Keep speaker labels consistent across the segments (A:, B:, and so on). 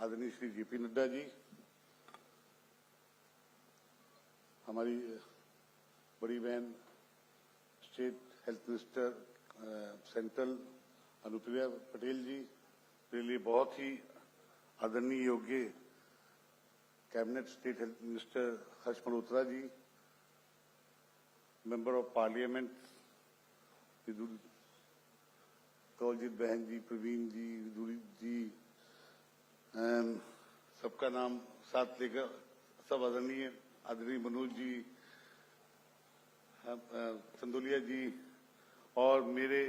A: आदरणीय श्री जेपी नड्डा जी, हमारी बड़ी बहन state health minister central Anupriya Patel ji, मेरे लिए बहुत ही आदरणीय योग्य cabinet state health minister Harsh Malhotra ji, member of parliament Kawaljeet बहन जी, प्रवीण जी, विदुरी जी, सबका नाम साथ लेकर सब आदरणीय मनोज जी, चंदोलिया जी और मेरे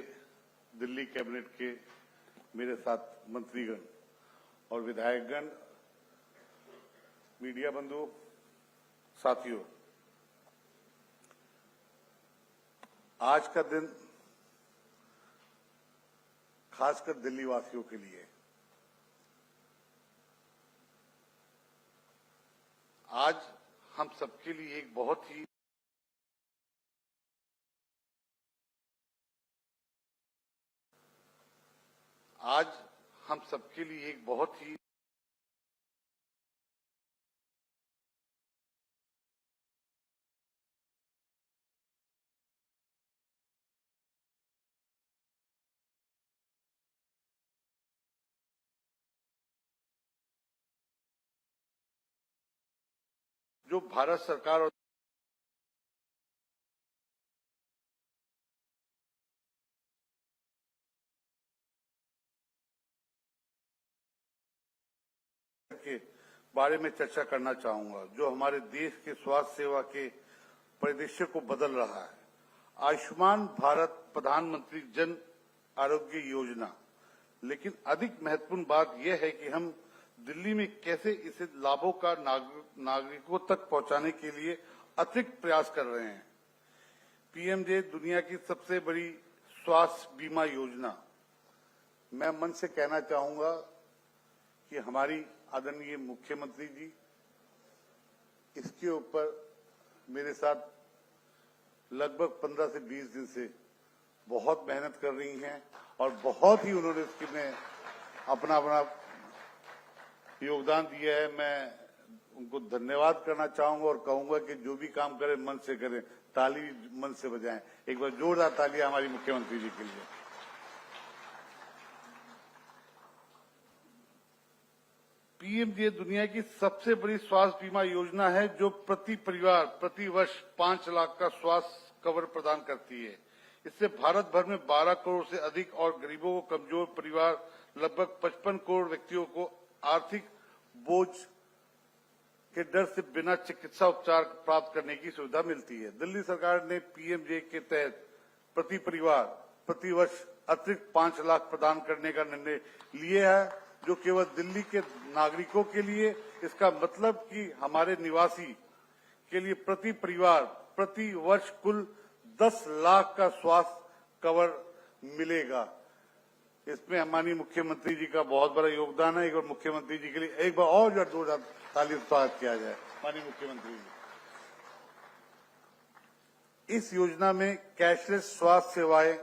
A: दिल्ली कैबिनेट के मेरे साथ मंत्रीगण और विधायकगण, मीडिया बंधु, साथियों, आज का दिन खासकर दिल्ली वासियों के लिए, आज हम सबके लिए एक बहुत ही जो भारत सरकार और के बारे में चर्चा करना चाहूंगा, जो हमारे देश के स्वास्थ्य सेवा के परिदृश्य को बदल रहा है। आयुष्मान भारत प्रधानमंत्री जन आरोग्य योजना, लेकिन अधिक महत्वपूर्ण बात यह है कि हम दिल्ली में कैसे इसे लाभों का नागरिकों तक पहुंचाने के लिए अतिरिक्त प्रयास कर रहे हैं। पीएमजे दुनिया की सबसे बड़ी स्वास्थ्य बीमा योजना। मैं मन से कहना चाहूंगा कि हमारी आदरणीय मुख्यमंत्री जी इसके ऊपर मेरे साथ लगभग 15 से 20 दिन से बहुत मेहनत कर रही हैं और बहुत ही उन्होंने इसमें अपना योगदान दिया है। मैं उनको धन्यवाद करना चाहूंगा और कहूंगा कि जो भी काम करें मन से करें, ताली मन से बजाएं। एक बार जोरदार तालियां हमारी मुख्यमंत्री जी के लिए। पीएमजे दुनिया की सबसे बड़ी स्वास्थ्य बीमा योजना है, जो प्रति परिवार प्रति वर्ष 5 लाख का स्वास्थ्य कवर प्रदान करती है। इससे भारत भर में 12 करोड़ से अधिक और गरीबों को कमजोर परिवार लगभग 55 करोड़ व्यक्तियों को आर्थिक बोझ के डर से बिना चिकित्सा उपचार प्राप्त करने की सुविधा मिलती है। दिल्ली सरकार ने पीएमजे के तहत प्रति परिवार प्रति वर्ष अतिरिक्त 5 लाख प्रदान करने का निर्णय लिया है, जो केवल दिल्ली के नागरिकों के लिए। इसका मतलब कि हमारे निवासी के लिए प्रति परिवार प्रति वर्ष कुल 10 लाख का स्वास्थ्य कवर मिलेगा। इसमें हमारी मुख्यमंत्री जी का बहुत बड़ा योगदान है। एक बार मुख्यमंत्री जी के लिए एक बार और जोरदार ताली स्वागत किया जाए। माननीय मुख्यमंत्री जी, इस योजना में कैशलेस स्वास्थ्य सेवाएं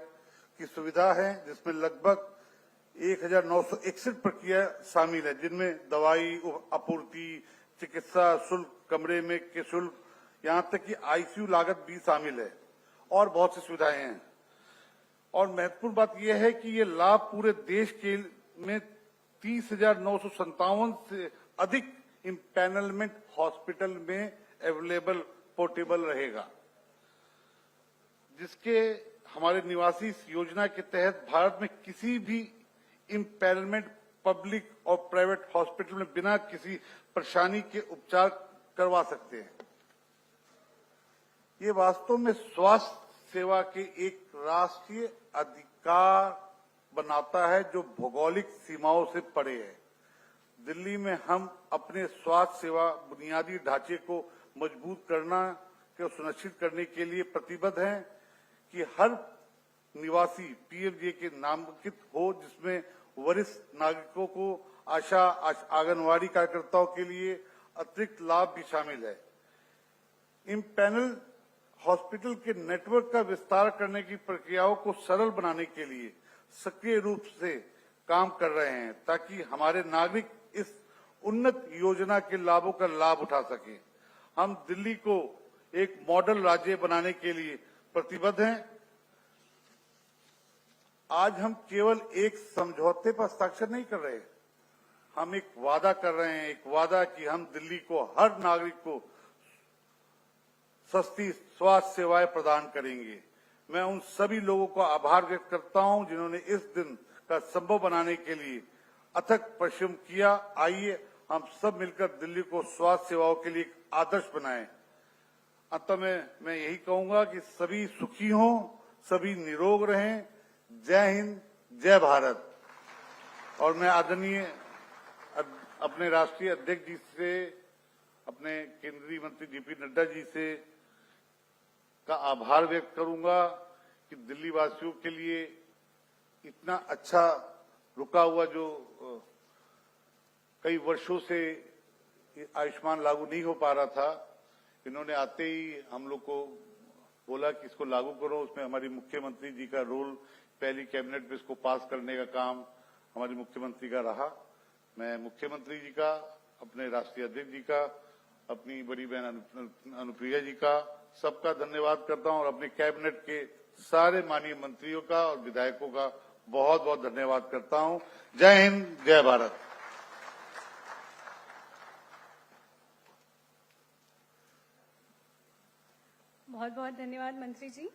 A: की सुविधा है, जिसमें लगभग 1961 प्रक्रिया शामिल है, जिनमें दवाई आपूर्ति, चिकित्सा शुल्क, कमरे में के शुल्क, यहां तक कि आईसीयू लागत भी शामिल है और बहुत सी सुविधाएं हैं। और महत्वपूर्ण बात यह है कि ये लाभ पूरे देश के में 30,957 से अधिक इम्पैनलमेंट हॉस्पिटल में अवेलेबल पोर्टेबल रहेगा, जिसके हमारे निवासी इस योजना के तहत भारत में किसी भी इम्पैनलमेंट पब्लिक और प्राइवेट हॉस्पिटल में बिना किसी परेशानी के उपचार करवा सकते हैं। ये वास्तव में स्वास्थ्य सेवा के एक राष्ट्रीय अधिकार बनाता है, जो भौगोलिक सीमाओं से परे है। दिल्ली में हम अपने स्वास्थ्य सेवा बुनियादी ढांचे को मजबूत करना को सुनिश्चित करने के लिए प्रतिबद्ध हैं कि हर निवासी पीएमजे के नामांकित हो, जिसमें वरिष्ठ नागरिकों को आशा आंगनवाड़ी कार्यकर्ताओं के लिए अतिरिक्त लाभ भी शामिल है। इम्पैनल हॉस्पिटल के नेटवर्क का विस्तार करने की प्रक्रियाओं को सरल बनाने के लिए सक्रिय रूप से काम कर रहे हैं, ताकि हमारे नागरिक इस उन्नत योजना के लाभों का लाभ उठा सके। हम दिल्ली को एक मॉडल राज्य बनाने के लिए प्रतिबद्ध हैं। आज हम केवल एक समझौते पर हस्ताक्षर नहीं कर रहे, हम एक वादा कर रहे हैं, एक वादा कि हम दिल्ली को, हर नागरिक को सस्ती स्वास्थ्य सेवाएं प्रदान करेंगे। मैं उन सभी लोगों का आभार व्यक्त करता हूं जिन्होंने इस दिन का संभव बनाने के लिए अथक परिश्रम किया। आइए हम सब मिलकर दिल्ली को स्वास्थ्य सेवाओं के लिए एक आदर्श बनाएं। अंत में मैं यही कहूंगा कि सभी सुखी हों, सभी निरोग रहें। जय हिंद, जय भारत। और मैं आदरणीय अपने राष्ट्रीय अध्यक्ष जी से, अपने केंद्रीय मंत्री जेपी नड्डा जी से का आभार व्यक्त करूंगा कि दिल्ली वासियों के लिए इतना अच्छा रुका हुआ जो कई वर्षों से आयुष्मान लागू नहीं हो पा रहा था, इन्होंने आते ही हम लोग को बोला कि इसको लागू करो। उसमें हमारी मुख्यमंत्री जी का रोल, पहली कैबिनेट में इसको पास करने का काम हमारी मुख्यमंत्री का रहा। मैं मुख्यमंत्री जी का, अपने राष्ट्रीय अध्यक्ष जी का, अपनी बड़ी बहन अनुप्रिया जी का, सबका धन्यवाद करता हूं और अपने कैबिनेट के सारे माननीय मंत्रियों का और विधायकों का बहुत बहुत धन्यवाद करता हूं। जय हिंद, जय भारत।
B: बहुत बहुत धन्यवाद मंत्री जी।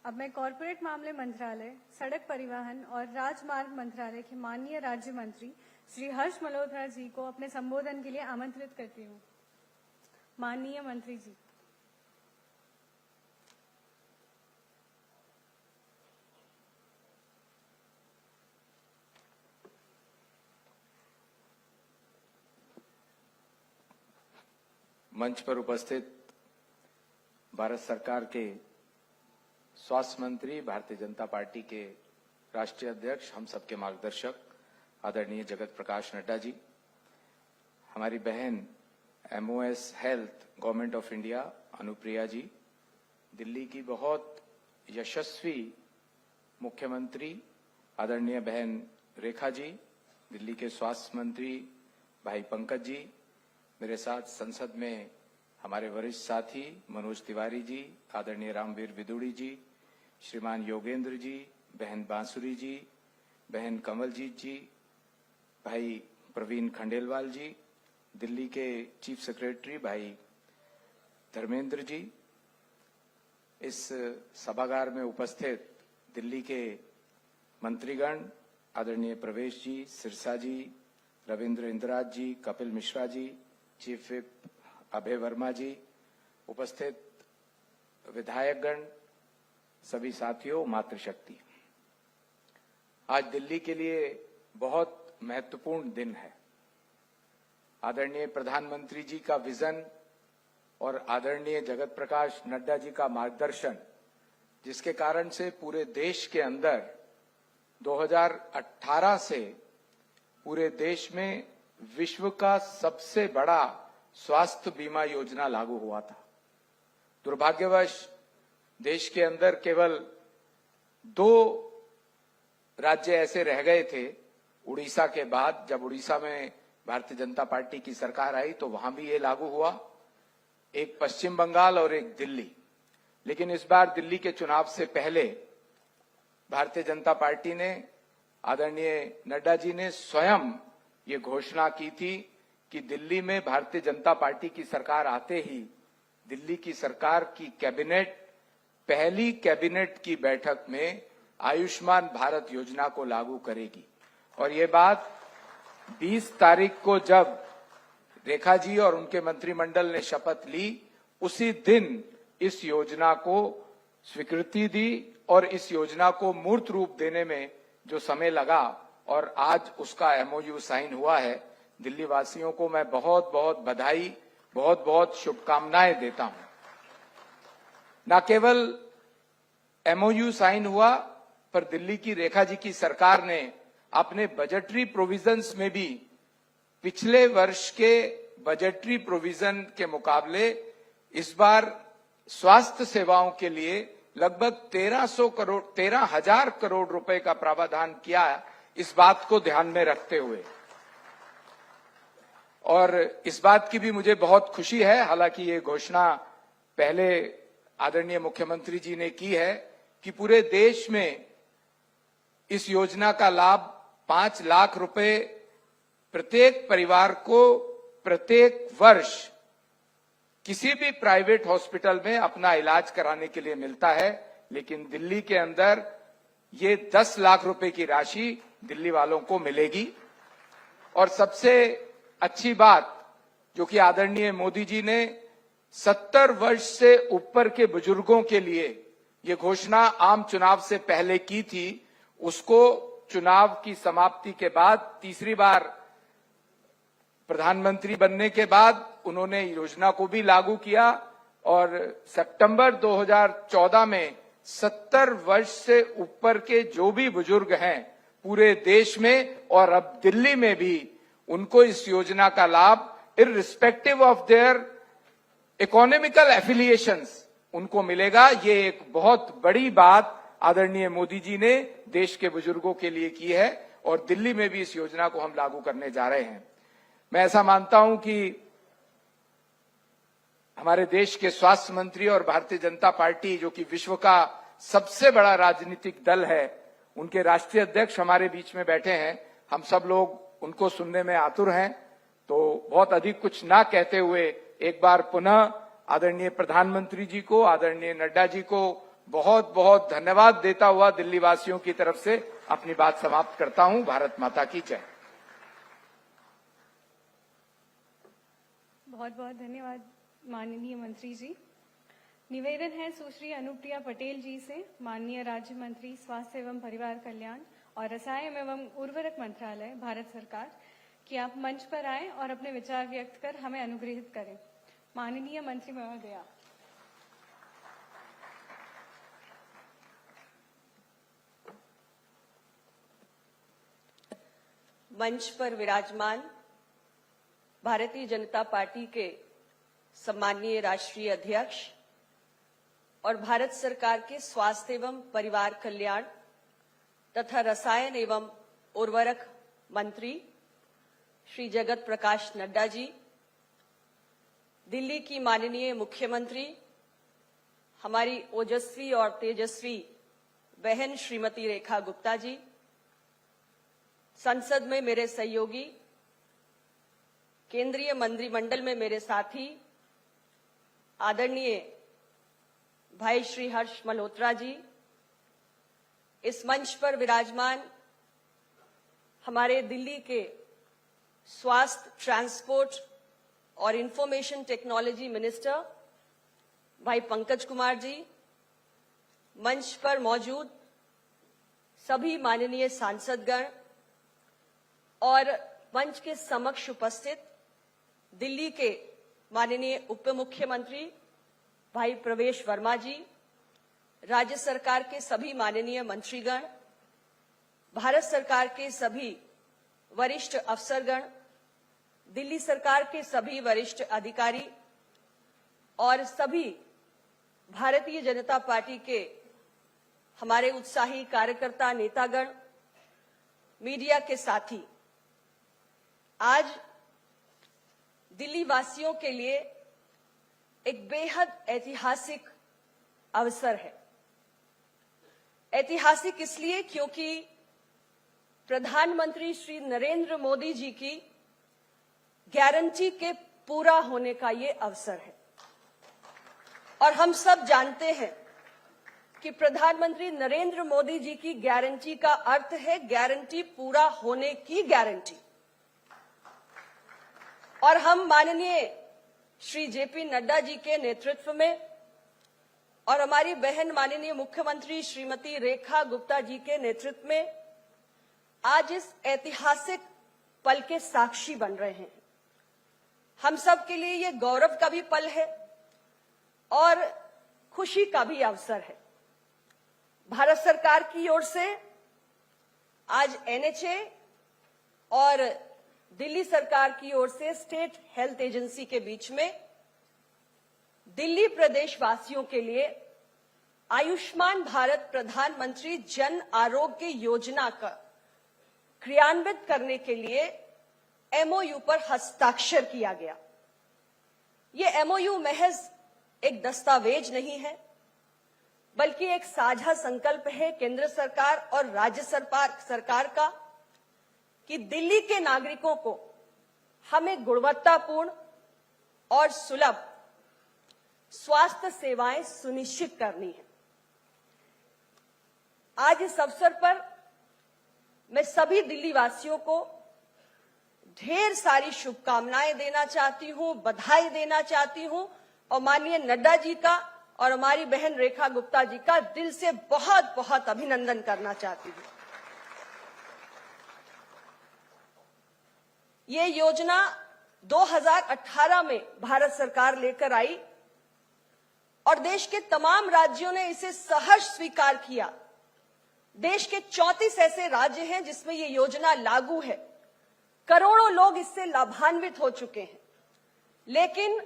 B: अब मैं कॉरपोरेट मामले मंत्रालय, सड़क परिवहन और राजमार्ग मंत्रालय के माननीय राज्य मंत्री श्री हर्ष मल्होत्रा जी को अपने संबोधन के लिए आमंत्रित करती हूँ। माननीय मंत्री जी।
C: मंच पर उपस्थित भारत सरकार के स्वास्थ्य मंत्री, भारतीय जनता पार्टी के राष्ट्रीय अध्यक्ष, हम सबके मार्गदर्शक आदरणीय जगत प्रकाश नड्डा जी, हमारी बहन MOS health government of India Anupriya ji, Delhi की बहुत यशस्वी मुख्यमंत्री आदरणीय बहन रेखा जी, दिल्ली के स्वास्थ्य मंत्री भाई पंकज जी, मेरे साथ संसद में हमारे वरिष्ठ साथी मनोज तिवारी जी, आदरणीय रामवीर विदुड़ी जी, श्रीमान योगेंद्र जी, बहन बांसुरी जी, बहन कमलजीत जी, भाई प्रवीण खंडेलवाल जी, दिल्ली के चीफ सेक्रेटरी भाई धर्मेंद्र जी, इस सभागार में उपस्थित दिल्ली के मंत्रीगण आदरणीय प्रवेश जी, सिरसा जी, रविंद्र इंदिराज जी, कपिल मिश्रा जी, चीफ विप अभय वर्मा जी, उपस्थित विधायकगण, सभी साथियों, मातृशक्ति। आज दिल्ली के लिए बहुत महत्वपूर्ण दिन है। आदरणीय प्रधानमंत्री जी का विजन और आदरणीय जगत प्रकाश नड्डा जी का मार्गदर्शन, जिसके कारण से पूरे देश के अंदर 2018 से पूरे देश में विश्व का सबसे बड़ा स्वास्थ्य बीमा योजना लागू हुआ था। दुर्भाग्यवश देश के अंदर केवल 2 राज्य ऐसे रह गए थे, उड़ीसा के बाद। जब उड़ीसा में भारतीय जनता पार्टी की सरकार आई तो वहां भी ये लागू हुआ, एक पश्चिम बंगाल और एक दिल्ली। लेकिन इस बार दिल्ली के चुनाव से पहले भारतीय जनता पार्टी ने, आदरणीय नड्डा जी ने स्वयं ये घोषणा की थी कि दिल्ली में भारतीय जनता पार्टी की सरकार आते ही दिल्ली की सरकार की कैबिनेट, पहली कैबिनेट की बैठक में आयुष्मान भारत योजना को लागू करेगी। और ये बात 20 तारीख को जब रेखा जी और उनके मंत्रिमंडल ने शपथ ली, उसी दिन इस योजना को स्वीकृति दी और इस योजना को मूर्त रूप देने में जो समय लगा और आज उसका MOU साइन हुआ है, दिल्ली वासियों को मैं बहुत बहुत बधाई, बहुत बहुत शुभकामनाएं देता हूं। न केवल MOU साइन हुआ, पर दिल्ली की रेखा जी की सरकार ने अपने बजटरी प्रोविजंस में भी पिछले वर्ष के बजटरी प्रोविजन के मुकाबले इस बार स्वास्थ्य सेवाओं के लिए लगभग 13,000 करोड़ रुपए का प्रावधान किया, इस बात को ध्यान में रखते हुए। और इस बात की भी मुझे बहुत खुशी है, हालांकि ये घोषणा पहले आदरणीय मुख्यमंत्री जी ने की है कि पूरे देश में इस योजना का लाभ 5 लाख रुपए प्रत्येक परिवार को प्रत्येक वर्ष किसी भी प्राइवेट हॉस्पिटल में अपना इलाज कराने के लिए मिलता है। लेकिन दिल्ली के अंदर ये 10 लाख रुपए की राशि दिल्ली वालों को मिलेगी। और सबसे अच्छी बात जो कि आदरणीय मोदी जी ने 70 वर्ष से ऊपर के बुजुर्गों के लिए ये घोषणा आम चुनाव से पहले की थी, उसको चुनाव की समाप्ति के बाद तीसरी बार प्रधानमंत्री बनने के बाद उन्होंने योजना को भी लागू किया और सितंबर 2014 में 70 वर्ष से ऊपर के जो भी बुजुर्ग हैं पूरे देश में और अब दिल्ली में भी उनको इस योजना का लाभ irrespective of their economical affiliations उनको मिलेगा। ये एक बहुत बड़ी बात आदरणीय मोदी जी ने देश के बुजुर्गों के लिए की है और दिल्ली में भी इस योजना को हम लागू करने जा रहे हैं। मैं ऐसा मानता हूं कि हमारे देश के स्वास्थ्य मंत्री और भारतीय जनता पार्टी जो कि विश्व का सबसे बड़ा राजनीतिक दल है, उनके राष्ट्रीय अध्यक्ष हमारे बीच में बैठे हैं। हम सब लोग उनको सुनने में आतुर हैं। तो बहुत अधिक कुछ ना कहते हुए एक बार पुनः आदरणीय प्रधानमंत्री जी को, आदरणीय नड्डा जी को बहुत बहुत धन्यवाद देता हुआ दिल्ली वासियों की तरफ से अपनी बात समाप्त करता हूं। भारत माता की जय।
B: बहुत बहुत धन्यवाद माननीय मंत्री जी। निवेदन है सुश्री अनुप्रिया पटेल जी से, माननीय राज्य मंत्री स्वास्थ्य एवं परिवार कल्याण और रसायन एवं उर्वरक मंत्रालय, भारत सरकार, कि आप मंच पर आएं और अपने विचार व्यक्त कर हमें अनुग्रहित करें। माननीय मंत्री महोदया।
D: मंच पर विराजमान भारतीय जनता पार्टी के सम्माननीय राष्ट्रीय अध्यक्ष और भारत सरकार के स्वास्थ्य एवं परिवार कल्याण तथा रसायन एवं उर्वरक मंत्री श्री जगत प्रकाश नड्डा जी, दिल्ली की माननीय मुख्यमंत्री हमारी ओजस्वी और तेजस्वी बहन श्रीमती रेखा गुप्ता जी, संसद में मेरे सहयोगी, केंद्रीय मंत्रिमंडल में मेरे साथी आदरणीय भाई श्री हर्ष मल्होत्रा जी, इस मंच पर विराजमान हमारे दिल्ली के स्वास्थ्य, ट्रांसपोर्ट और इंफॉर्मेशन टेक्नोलॉजी मिनिस्टर भाई पंकज कुमार जी, मंच पर मौजूद सभी माननीय सांसदगण और मंच के समक्ष उपस्थित दिल्ली के माननीय उप मुख्यमंत्री भाई प्रवेश वर्मा जी, राज्य सरकार के सभी माननीय मंत्रीगण, भारत सरकार के सभी वरिष्ठ अफसरगण, दिल्ली सरकार के सभी वरिष्ठ अधिकारी और सभी भारतीय जनता पार्टी के हमारे उत्साही कार्यकर्ता, नेतागण, मीडिया के साथी, आज दिल्ली वासियों के लिए एक बेहद ऐतिहासिक अवसर है। ऐतिहासिक इसलिए क्योंकि प्रधानमंत्री श्री नरेंद्र मोदी जी की गारंटी के पूरा होने का ये अवसर है। और हम सब जानते हैं कि प्रधानमंत्री नरेंद्र मोदी जी की गारंटी का अर्थ है गारंटी पूरा होने की गारंटी। और हम माननीय श्री जेपी नड्डा जी के नेतृत्व में और हमारी बहन माननीय मुख्यमंत्री श्रीमती रेखा गुप्ता जी के नेतृत्व में आज इस ऐतिहासिक पल के साक्षी बन रहे हैं। हम सब के लिए ये गौरव का भी पल है और खुशी का भी अवसर है। भारत सरकार की ओर से आज एनएचए और दिल्ली सरकार की ओर से स्टेट हेल्थ एजेंसी के बीच में दिल्ली प्रदेश वासियों के लिए आयुष्मान भारत प्रधानमंत्री जन आरोग्य योजना का क्रियान्वित करने के लिए एमओयू पर हस्ताक्षर किया गया। ये एमओयू महज एक दस्तावेज नहीं है, बल्कि एक साझा संकल्प है केंद्र सरकार और राज्य सरकार का कि दिल्ली के नागरिकों को हमें गुणवत्तापूर्ण और सुलभ स्वास्थ्य सेवाएं सुनिश्चित करनी है। आज इस अवसर पर मैं सभी दिल्ली वासियों को ढेर सारी शुभकामनाएं देना चाहती हूं, बधाई देना चाहती हूं और माननीय नड्डा जी का और हमारी बहन रेखा गुप्ता जी का दिल से बहुत बहुत अभिनंदन करना चाहती हूं। ये योजना 2018 में भारत सरकार लेकर आई और देश के तमाम राज्यों ने इसे सहर्ष स्वीकार किया। देश के 34 ऐसे राज्य हैं जिसमें ये योजना लागू है। करोड़ों लोग इससे लाभान्वित हो चुके हैं। लेकिन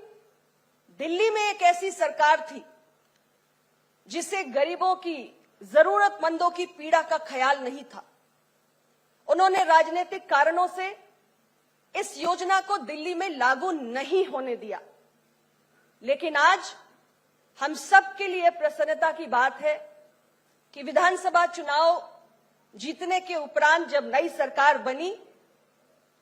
D: दिल्ली में एक ऐसी सरकार थी जिसे गरीबों की, जरूरतमंदों की पीड़ा का ख्याल नहीं था। उन्होंने राजनीतिक कारणों से इस योजना को दिल्ली में लागू नहीं होने दिया। लेकिन आज हम सब के लिए प्रसन्नता की बात है कि विधानसभा चुनाव जीतने के उपरांत जब नई सरकार बनी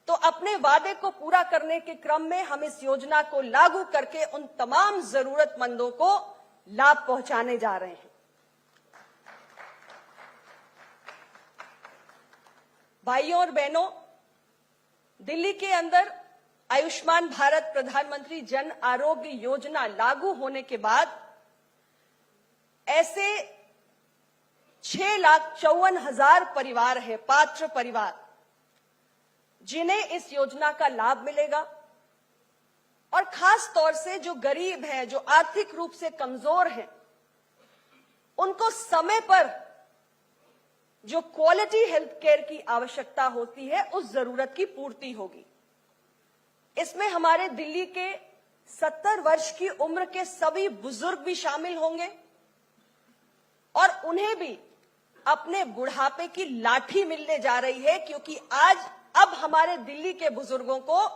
D: तो अपने वादे को पूरा करने के क्रम में हम इस योजना को लागू करके उन तमाम जरूरतमंदों को लाभ पहुंचाने जा रहे हैं। भाइयों और बहनों, दिल्ली के अंदर आयुष्मान भारत प्रधानमंत्री जन आरोग्य योजना लागू होने के बाद ऐसे 6,54,000 परिवार है, पात्र परिवार, जिन्हें इस योजना का लाभ मिलेगा। और खास तौर से जो गरीब हैं, जो आर्थिक रूप से कमजोर हैं, उनको समय पर जो क्वालिटी हेल्थ केयर की आवश्यकता होती है उस जरूरत की पूर्ति होगी। इसमें हमारे दिल्ली के 70 वर्ष की उम्र के सभी बुजुर्ग भी शामिल होंगे और उन्हें भी अपने बुढ़ापे की लाठी मिलने जा रही है, क्योंकि अब हमारे दिल्ली के बुजुर्गों को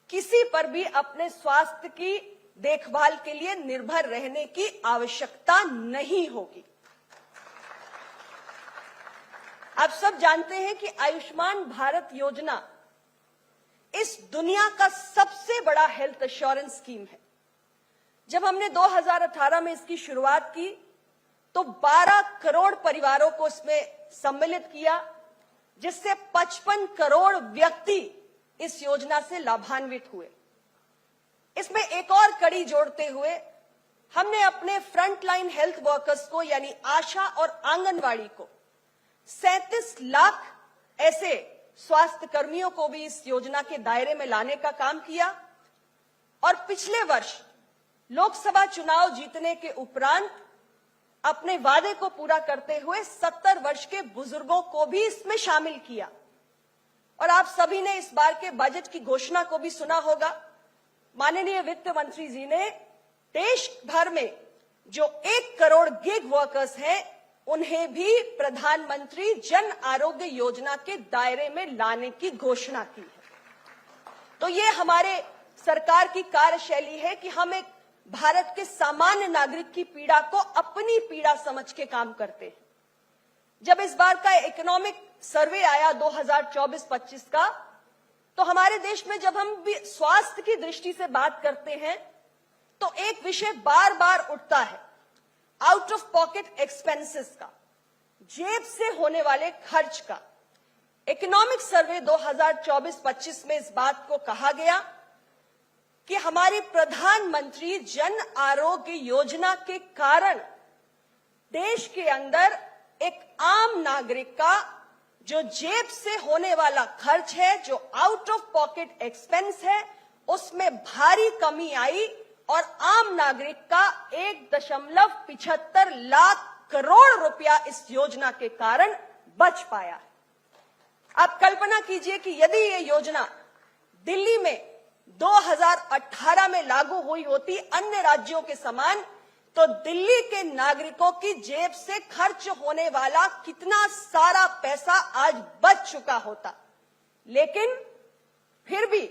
D: किसी पर भी अपने स्वास्थ्य की देखभाल के लिए निर्भर रहने की आवश्यकता नहीं होगी। आप सब जानते हैं कि आयुष्मान भारत योजना इस दुनिया का सबसे बड़ा हेल्थ एश्योरेंस स्कीम है। जब हमने 2018 में इसकी शुरुआत की तो 12 करोड़ परिवारों को इसमें सम्मिलित किया, जिससे 55 करोड़ व्यक्ति इस योजना से लाभान्वित हुए। इसमें एक और कड़ी जोड़ते हुए हमने अपने फ्रंटलाइन हेल्थ वर्कर्स को, यानी आशा और आंगनवाड़ी को, 37 लाख ऐसे स्वास्थ्य कर्मियों को भी इस योजना के दायरे में लाने का काम किया। और पिछले वर्ष लोकसभा चुनाव जीतने के उपरांत अपने वादे को पूरा करते हुए 70 वर्ष के बुजुर्गों को भी इसमें शामिल किया। और आप सभी ने इस बार के बजट की घोषणा को भी सुना होगा। माननीय वित्त मंत्री जी ने देश भर में जो 1 करोड़ गिग वर्कर्स हैं, उन्हें भी प्रधानमंत्री जन आरोग्य योजना के दायरे में लाने की घोषणा की है। तो ये हमारे सरकार की कार्यशैली है कि हम एक भारत के सामान्य नागरिक की पीड़ा को अपनी पीड़ा समझ के काम करते हैं। जब इस बार का इकोनॉमिक सर्वे आया 2024-25 का, तो हमारे देश में जब हम भी स्वास्थ्य की दृष्टि से बात करते हैं तो एक विषय बार बार उठता है, आउट ऑफ पॉकेट एक्सपेंसेस का, जेब से होने वाले खर्च का। इकोनॉमिक सर्वे 2024-25 में इस बात को कहा गया कि हमारी प्रधानमंत्री जन आरोग्य योजना के कारण देश के अंदर एक आम नागरिक का जो जेब से होने वाला खर्च है, जो आउट ऑफ पॉकेट एक्सपेंस है, उसमें भारी कमी आई और आम नागरिक का 1.75 लाख करोड़ रुपया इस योजना के कारण बच पाया है। आप कल्पना कीजिए कि यदि ये योजना दिल्ली में 2018 में लागू हुई होती अन्य राज्यों के समान, तो दिल्ली के नागरिकों की जेब से खर्च होने वाला कितना सारा पैसा आज बच चुका होता। लेकिन फिर भी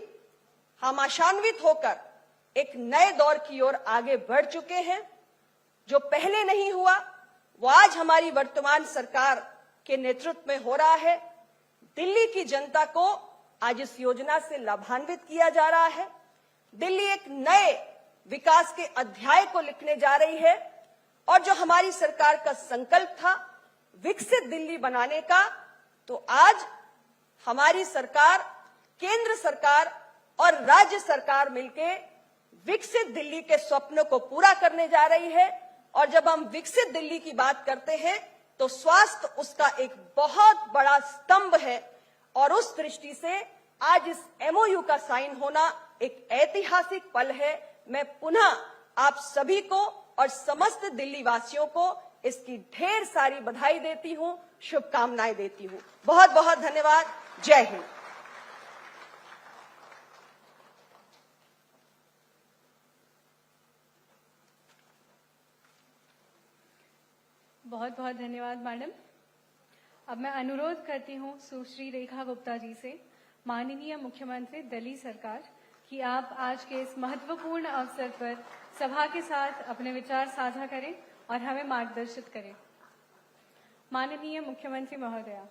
D: हम आशान्वित होकर एक नए दौर की ओर आगे बढ़ चुके हैं। जो पहले नहीं हुआ वो आज हमारी वर्तमान सरकार के नेतृत्व में हो रहा है। दिल्ली की जनता को आज इस योजना से लाभान्वित किया जा रहा है। दिल्ली एक नए विकास के अध्याय को लिखने जा रही है और जो हमारी सरकार का संकल्प था विकसित दिल्ली बनाने का, तो आज हमारी सरकार, केंद्र सरकार और राज्य सरकार मिलकर विकसित दिल्ली के स्वप्न को पूरा करने जा रही है। और जब हम विकसित दिल्ली की बात करते हैं तो स्वास्थ्य उसका एक बहुत बड़ा स्तंभ है और उस दृष्टि से आज इस एमओयू का साइन होना एक ऐतिहासिक पल है। मैं पुनः आप सभी को और समस्त दिल्ली वासियों को इसकी ढेर सारी बधाई देती हूं, शुभकामनाएं देती हूं। बहुत बहुत धन्यवाद। जय हिंद।
B: बहुत बहुत धन्यवाद मैडम। अब मैं अनुरोध करती हूँ सुश्री रेखा गुप्ता जी से, माननीय मुख्यमंत्री दिल्ली सरकार, कि आप आज के इस महत्वपूर्ण अवसर पर सभा के साथ अपने विचार साझा करें और हमें मार्गदर्शित करें। माननीय मुख्यमंत्री महोदया।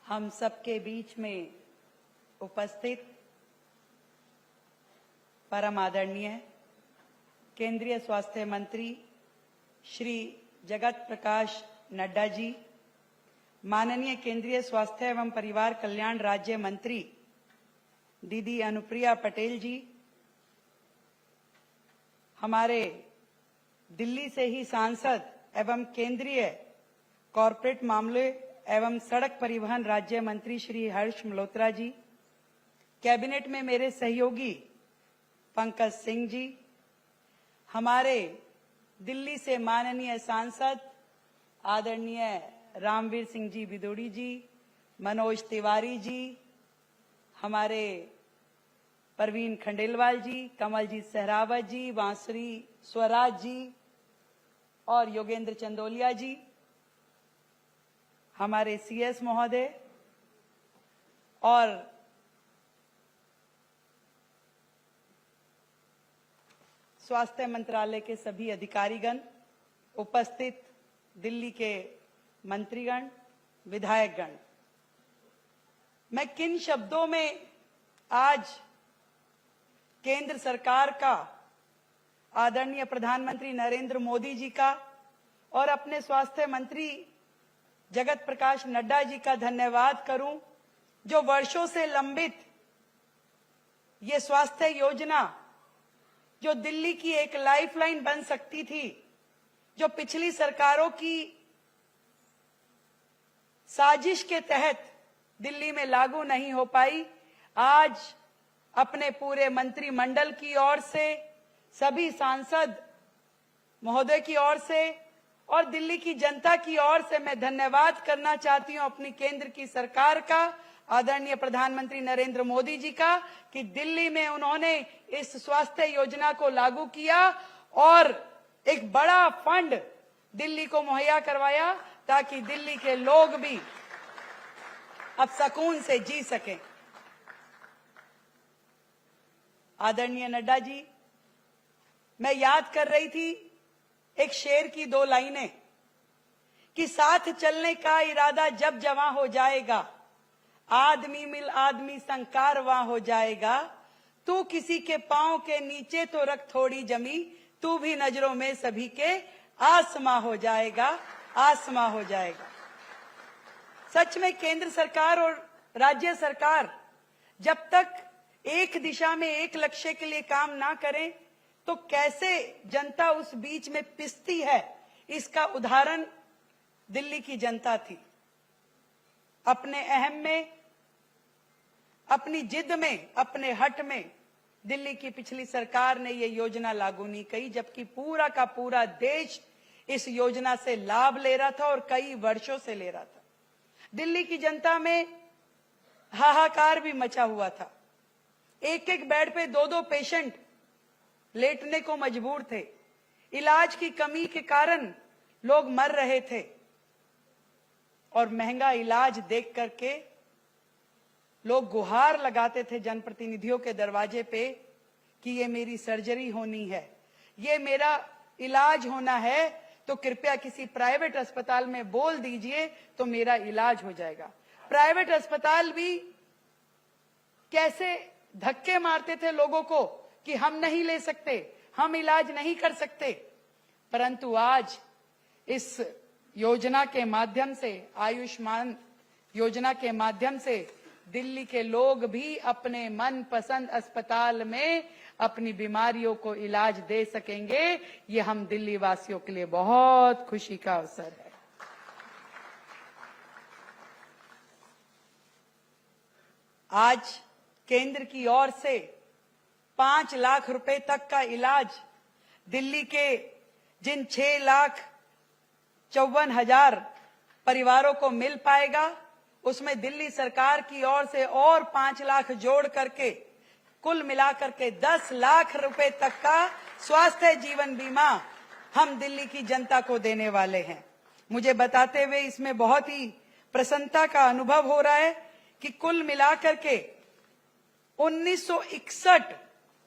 E: हम सबके बीच में उपस्थित परम आदरणीय केंद्रीय स्वास्थ्य मंत्री श्री जगत प्रकाश नड्डा जी, माननीय केंद्रीय स्वास्थ्य एवं परिवार कल्याण राज्य मंत्री दीदी अनुप्रिया पटेल जी, हमारे दिल्ली से ही सांसद एवं केंद्रीय कॉरपोरेट मामले एवं सड़क परिवहन राज्य मंत्री श्री हर्ष मल्होत्रा जी, कैबिनेट में मेरे सहयोगी पंकज सिंह जी, हमारे दिल्ली से माननीय सांसद आदरणीय रामवीर सिंह जी बिदोड़ी जी, मनोज तिवारी जी, हमारे परवीन खंडेलवाल जी, कमलजीत सहरावत जी, बांसुरी स्वराज जी और योगेंद्र चंदोलिया जी, हमारे सीएस महोदय और स्वास्थ्य मंत्रालय के सभी अधिकारीगण, उपस्थित दिल्ली के मंत्रीगण, विधायकगण, मैं किन शब्दों में आज केंद्र सरकार का, आदरणीय प्रधानमंत्री नरेंद्र मोदी जी का और अपने स्वास्थ्य मंत्री जगत प्रकाश नड्डा जी का धन्यवाद करूं, जो वर्षों से लंबित ये स्वास्थ्य योजना, जो दिल्ली की एक लाइफलाइन बन सकती थी, जो पिछली सरकारों की साजिश के तहत दिल्ली में लागू नहीं हो पाई, आज अपने पूरे मंत्रिमंडल की ओर से, सभी सांसद महोदय की ओर से और दिल्ली की जनता की ओर से मैं धन्यवाद करना चाहती हूं अपनी केंद्र की सरकार का, आदरणीय प्रधानमंत्री नरेंद्र मोदी जी का, कि दिल्ली में उन्होंने इस स्वास्थ्य योजना को लागू किया और एक बड़ा फंड दिल्ली को मुहैया करवाया ताकि दिल्ली के लोग भी अब सुकून से जी सकें। आदरणीय नड्डा जी, मैं याद कर रही थी एक शेर की दो लाइनें कि साथ चलने का इरादा जब जवां हो जाएगा, आदमी मिल आदमी संग कारवां हो जाएगा, तू किसी के पांव के नीचे तो रख थोड़ी जमी, तू भी नजरों में सभी के आसमां हो जाएगा, आसमां हो जाएगा। सच में केंद्र सरकार और राज्य सरकार जब तक एक दिशा में एक लक्ष्य के लिए काम ना करें तो कैसे जनता उस बीच में पिसती है, इसका उदाहरण दिल्ली की जनता थी। अपने अहम में, अपनी जिद में, अपने हट में दिल्ली की पिछली सरकार ने ये योजना लागू नहीं की, जबकि पूरा का पूरा देश इस योजना से लाभ ले रहा था और कई वर्षों से ले रहा था। दिल्ली की जनता में हाहाकार भी मचा हुआ था। एक एक बेड पे दो दो पेशेंट लेटने को मजबूर थे। इलाज की कमी के कारण लोग मर रहे थे और महंगा इलाज देख करके लोग गुहार लगाते थे जनप्रतिनिधियों के दरवाजे पे कि ये मेरी सर्जरी होनी है, ये मेरा इलाज होना है, तो कृपया किसी प्राइवेट अस्पताल में बोल दीजिए तो मेरा इलाज हो जाएगा। प्राइवेट अस्पताल भी कैसे धक्के मारते थे लोगों को कि हम नहीं ले सकते, हम इलाज नहीं कर सकते। परंतु आज इस योजना के माध्यम से, आयुष्मान योजना के माध्यम से दिल्ली के लोग भी अपने मनपसंद अस्पताल में अपनी बीमारियों को इलाज दे सकेंगे। ये हम दिल्ली वासियों के लिए बहुत खुशी का अवसर है। आज केंद्र की ओर से 5 लाख रुपए तक का इलाज दिल्ली के जिन 6,54,000 परिवारों को मिल पाएगा, उसमें दिल्ली सरकार की ओर से और 5 लाख जोड़ करके कुल मिलाकर के 10 लाख रुपए तक का स्वास्थ्य जीवन बीमा हम दिल्ली की जनता को देने वाले हैं। मुझे बताते हुए इसमें बहुत ही प्रसन्नता का अनुभव हो रहा है कि कुल मिलाकर के 1961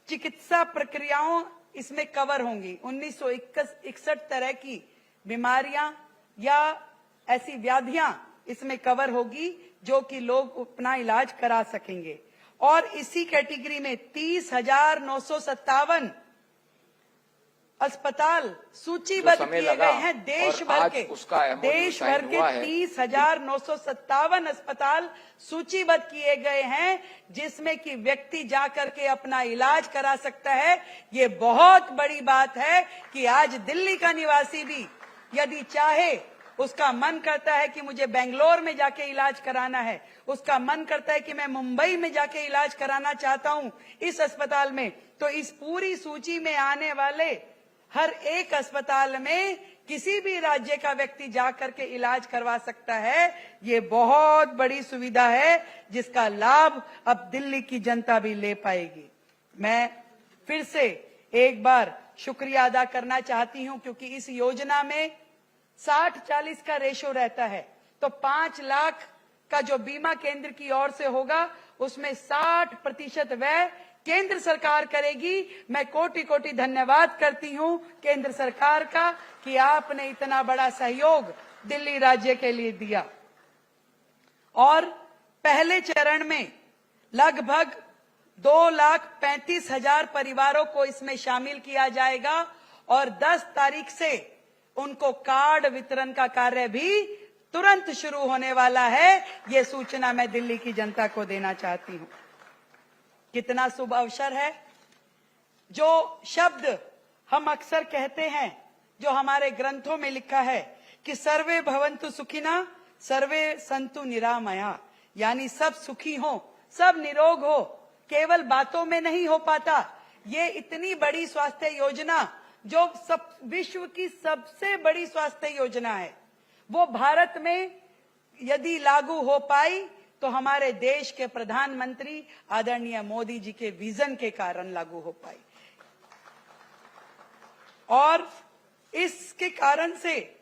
E: चिकित्सा प्रक्रियाओं इसमें कवर होंगी। 1961 तरह की बीमारियां या ऐसी व्याधियां इसमें कवर होगी जो कि लोग अपना इलाज करा सकेंगे। और इसी कैटेगरी में 30,957 अस्पताल सूचीबद्ध किए गए हैं देश भर के। देश भर के 30,957 अस्पताल सूचीबद्ध किए गए हैं जिसमें कि व्यक्ति जाकर के अपना इलाज करा सकता है। ये बहुत बड़ी बात है कि आज दिल्ली का निवासी भी यदि चाहे, उसका मन करता है कि मुझे बेंगलोर में जाके इलाज कराना है, उसका मन करता है कि मैं मुंबई में जाके इलाज कराना चाहता हूं इस अस्पताल में, तो इस पूरी सूची में आने वाले हर एक अस्पताल में किसी भी राज्य का व्यक्ति जाकर के इलाज करवा सकता है। ये बहुत बड़ी सुविधा है जिसका लाभ अब दिल्ली की जनता भी ले पाएगी। मैं फिर से एक बार शुक्रिया अदा करना चाहती हूं क्योंकि इस योजना में 60-40 का रेशो रहता है, तो 5 लाख का जो बीमा केंद्र की ओर से होगा उसमें 60% व्यय केंद्र सरकार करेगी। मैं कोटि कोटि धन्यवाद करती हूं केंद्र सरकार का कि आपने इतना बड़ा सहयोग दिल्ली राज्य के लिए दिया। और पहले चरण में लगभग 2,35,000 परिवारों को इसमें शामिल किया जाएगा और 10 तारीख से उनको कार्ड वितरण का कार्य भी तुरंत शुरू होने वाला है। ये सूचना मैं दिल्ली की जनता को देना चाहती हूं। कितना शुभ अवसर है। जो शब्द हम अक्सर कहते हैं, जो हमारे ग्रंथों में लिखा है कि सर्वे भवन्तु सुखिना सर्वे सन्तु निरामया, यानी सब सुखी हो, सब निरोग हो, केवल बातों में नहीं हो पाता। ये इतनी बड़ी स्वास्थ्य योजना जो विश्व की सबसे बड़ी स्वास्थ्य योजना है, वो भारत में यदि लागू हो पाई तो हमारे देश के प्रधानमंत्री आदरणीय मोदी जी के विजन के कारण लागू हो पाई। और इसके कारण से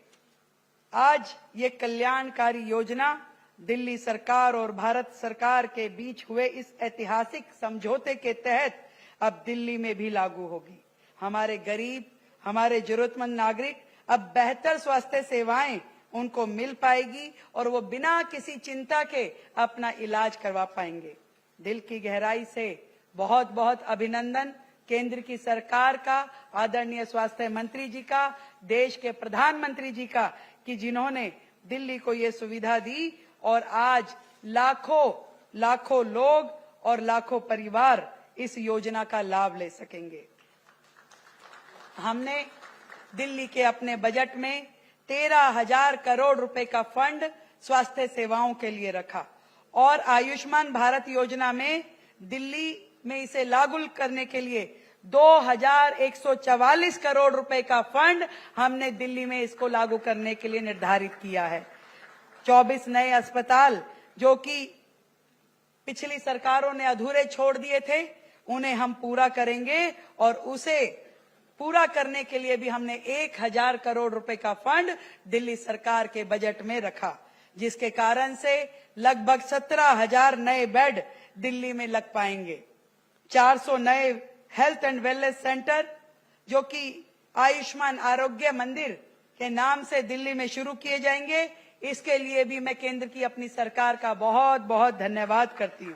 E: आज ये कल्याणकारी योजना दिल्ली सरकार और भारत सरकार के बीच हुए इस ऐतिहासिक समझौते के तहत अब दिल्ली में भी लागू होगी। हमारे गरीब, हमारे जरूरतमंद नागरिक अब बेहतर स्वास्थ्य सेवाएं उनको मिल पाएगी और वो बिना किसी चिंता के अपना इलाज करवा पाएंगे। दिल की गहराई से बहुत बहुत अभिनंदन केंद्र की सरकार का, आदरणीय स्वास्थ्य मंत्री जी का, देश के प्रधानमंत्री जी का, कि जिन्होंने दिल्ली को ये सुविधा दी और आज लाखों लोग और लाखों परिवार इस योजना का लाभ ले सकेंगे। हमने दिल्ली के अपने बजट में 13,000 करोड़ रुपए का फंड स्वास्थ्य सेवाओं के लिए रखा और आयुष्मान भारत योजना में दिल्ली में इसे लागू करने के लिए 2,144 करोड़ रुपए का फंड हमने दिल्ली में इसको लागू करने के लिए निर्धारित किया है। 24 नए अस्पताल जो कि पिछली सरकारों ने अधूरे छोड़ दिए थे, उन्हें हम पूरा करेंगे और उसे पूरा करने के लिए भी हमने 1000 करोड़ रुपए का फंड दिल्ली सरकार के बजट में रखा, जिसके कारण से लगभग 17,000 नए बेड दिल्ली में लग पाएंगे। 400 नए हेल्थ एंड वेलनेस सेंटर जो कि आयुष्मान आरोग्य मंदिर के नाम से दिल्ली में शुरू किए जाएंगे, इसके लिए भी मैं केंद्र की अपनी सरकार का बहुत बहुत धन्यवाद करती हूं।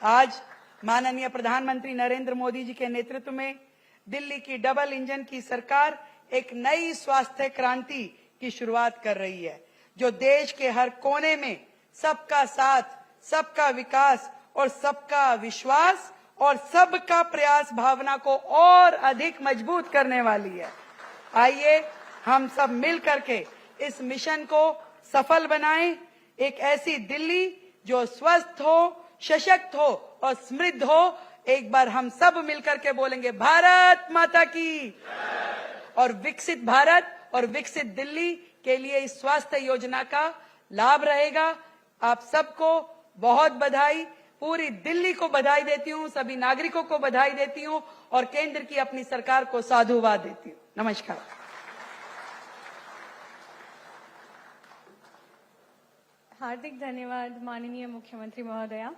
E: आज माननीय प्रधानमंत्री नरेंद्र मोदी जी के नेतृत्व में दिल्ली की डबल इंजन की सरकार एक नई स्वास्थ्य क्रांति की शुरुआत कर रही है, जो देश के हर कोने में सबका साथ, सबका विकास और सबका विश्वास और सबका प्रयास भावना को और अधिक मजबूत करने वाली है। आइए हम सब मिल करके इस मिशन को सफल बनाएं। एक ऐसी दिल्ली जो स्वस्थ हो, सशक्त हो और समृद्ध हो। एक बार हम सब मिलकर के बोलेंगे भारत माता की। और विकसित भारत और विकसित दिल्ली के लिए इस स्वास्थ्य योजना का लाभ रहेगा। आप सबको बहुत बधाई, पूरी दिल्ली को बधाई देती हूं, सभी नागरिकों को बधाई देती हूं और केंद्र की अपनी सरकार को साधुवाद देती हूं। नमस्कार।
B: हार्दिक धन्यवाद माननीय मुख्यमंत्री महोदया।